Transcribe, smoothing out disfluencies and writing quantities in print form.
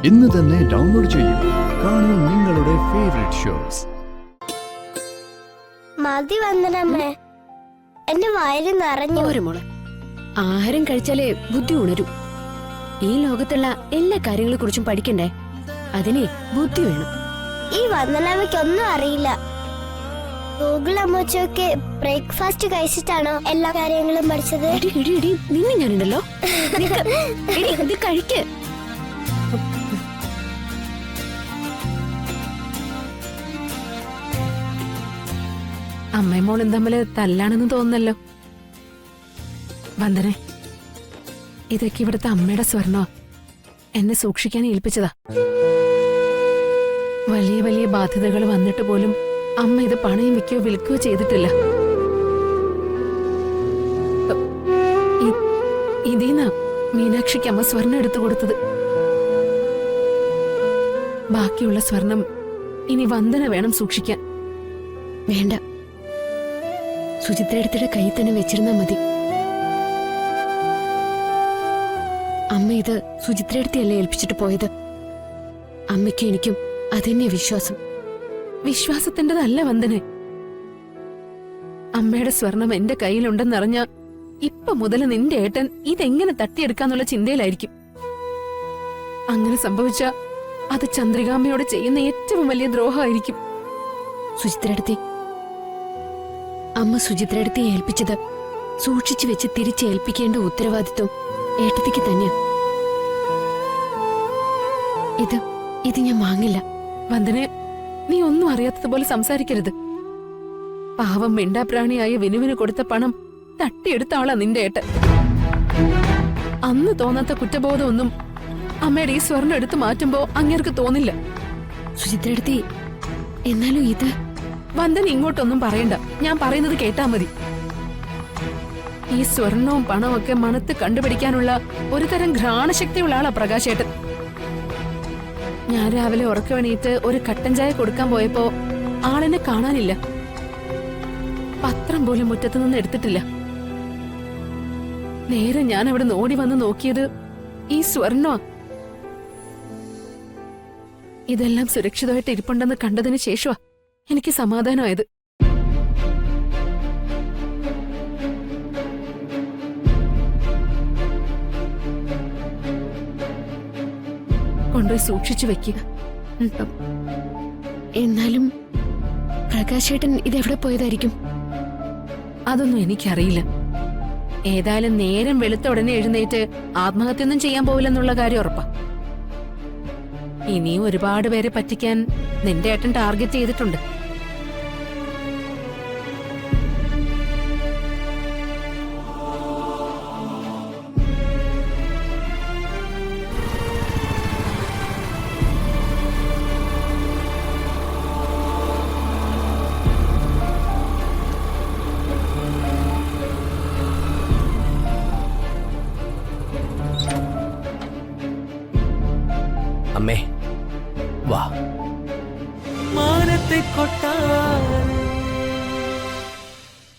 ഇന്ന് തന്നെ ഡൗൺലോഡ് ചെയ്യൂ. കാണൂ നിങ്ങളുടെ ഫേവറേറ്റ് ഷോസ്. മതി വന്ദനമ്മേ, എന്റെ വയറ് നിറഞ്ഞു. മോളെ, ആഹാരം കഴിച്ചാലേ ബുദ്ധി ഉണരൂ. ഈ ലോകത്തുള്ള എല്ലാ കാര്യങ്ങളെ കുറിച്ചും പഠിക്കണ്ടേ? അതിനെ ബുദ്ധി വേണം. ഈ വന്ദനമ്മയ്ക്കൊന്നും അറിയില്ല. ഗൂഗിൾ അമ്മച്ചൊക്കെ ബ്രേക്ക്ഫാസ്റ്റ് കഴിച്ചിട്ടാണോ എല്ലാ കാര്യങ്ങളും പഠിച്ചത്? നിന്നെ ഞാനുണ്ടല്ലോ, ഇത് കഴിക്ക്. അമ്മയും മോളും തമ്മില് തല്ലാണെന്ന് തോന്നുന്നല്ലോ. വന്ദനെ, ഇതൊക്കെ ഇവിടുത്തെ അമ്മയുടെ സ്വർണ്ണ എന്നെ സൂക്ഷിക്കാൻ ഏൽപ്പിച്ചതാ. വലിയ വലിയ ബാധ്യതകൾ വന്നിട്ട് പോലും അമ്മ ഇത് പണയം വെക്കുകയോ വിൽക്കുകയോ ചെയ്തിട്ടില്ല. ഇതീന്നാ മീനാക്ഷിക്ക് അമ്മ സ്വർണ്ണം എടുത്തു കൊടുത്തത്. ബാക്കിയുള്ള സ്വർണം ഇനി വന്ദന വേണം സൂക്ഷിക്കാൻ. വേണ്ട, സുചിത്രയുടെ കയ്യിൽ തന്നെ വെച്ചിരുന്നാ മതി. അമ്മ ഇത് സുചിത്രയടുത്തല്ലേ ഏൽപ്പിച്ചിട്ട് പോയത്. അമ്മയ്ക്കും എനിക്കും അതന്നെ വിശ്വാസം. വിശ്വാസത്തിൻ്റെതല്ല വന്ദനെ. അമ്മയുടെ സ്വർണം എന്റെ കയ്യിലുണ്ടെന്നറിഞ്ഞ ഇപ്പൊ മുതൽ നിന്റെ ഏട്ടൻ ഇതെങ്ങനെ തട്ടിയെടുക്കാന്നുള്ള ചിന്തയിലായിരിക്കും. അങ്ങനെ സംഭവിച്ച അത് ചന്ദ്രികാമ്മയോട് ചെയ്യുന്ന ഏറ്റവും വലിയ ദ്രോഹമായിരിക്കും. സുചിത്രയടുത്തി, അമ്മ സുചിത്രയടുത്തി ഏൽപ്പിച്ചത് സൂക്ഷിച്ചു വെച്ച് തിരിച്ചേൽപ്പിക്കേണ്ട ഉത്തരവാദിത്വം ഏട്ടത്തിക്ക് തന്നെയാ. ഇത് ഞാൻ വാങ്ങില്ല. വന്ദനെ, നീ ഒന്നും അറിയാത്തതുപോലെ സംസാരിക്കരുത്. പാവം മിണ്ടാപ്രാണിയായ വിനുവിന് കൊടുത്ത പണം തട്ടിയെടുത്ത ആളാ നിന്റെ ഏട്ടൻ. അന്ന് തോന്നാത്ത കുറ്റബോധമൊന്നും അമ്മയുടെ ഈ സ്വർണ്ണം എടുത്തു മാറ്റുമ്പോ അങ്ങേർക്ക് തോന്നില്ല. സുചിത്രടുത്തി, എന്നാലും ഇത് വന്ദന ഇങ്ങോട്ടൊന്നും പറയണ്ട. ഞാൻ പറയുന്നത് കേട്ടാ മതി. ഈ സ്വർണവും പണവും ഒക്കെ മണത്ത് കണ്ടുപിടിക്കാനുള്ള ഒരു തരം ഘ്രാണശക്തിയുള്ള ആളാ പ്രകാശേട്ടൻ. ഞാൻ രാവിലെ ഉറക്കവെണീറ്റ് ഒരു കട്ടൻ ചായ കൊടുക്കാൻ പോയപ്പോ ആളെന്നെ കാണാനില്ല. പത്രം പോലും മുറ്റത്ത് നിന്ന് എടുത്തിട്ടില്ല. നേരെ ഞാൻ അവിടെ ഓടി വന്ന് നോക്കിയത് ഈ സ്വർണ്ണ. ഇതെല്ലാം സുരക്ഷിതമായിട്ട് ഇരിപ്പുണ്ടെന്ന് കണ്ടതിന് ശേഷമാ എനിക്ക് സമാധാനമായത്. കൊണ്ടുപോയി സൂക്ഷിച്ചു വെക്കുക. എന്നാലും പ്രകാശേട്ടൻ ഇതെവിടെ പോയതായിരിക്കും? അതൊന്നും എനിക്കറിയില്ല. ഏതായാലും നേരം വെളുത്ത ഉടനെ എഴുന്നേറ്റ് ആത്മഹത്യൊന്നും ചെയ്യാൻ പോവില്ലെന്നുള്ള കാര്യം ഉറപ്പാ. ഇനിയും ഒരുപാട് പേരെ പറ്റിക്കാൻ നിന്റെ ഏട്ടൻ ടാർഗറ്റ് ചെയ്തിട്ടുണ്ട്. അമ്മേ, വാ. മാനത്തെ കൊട്ടാരം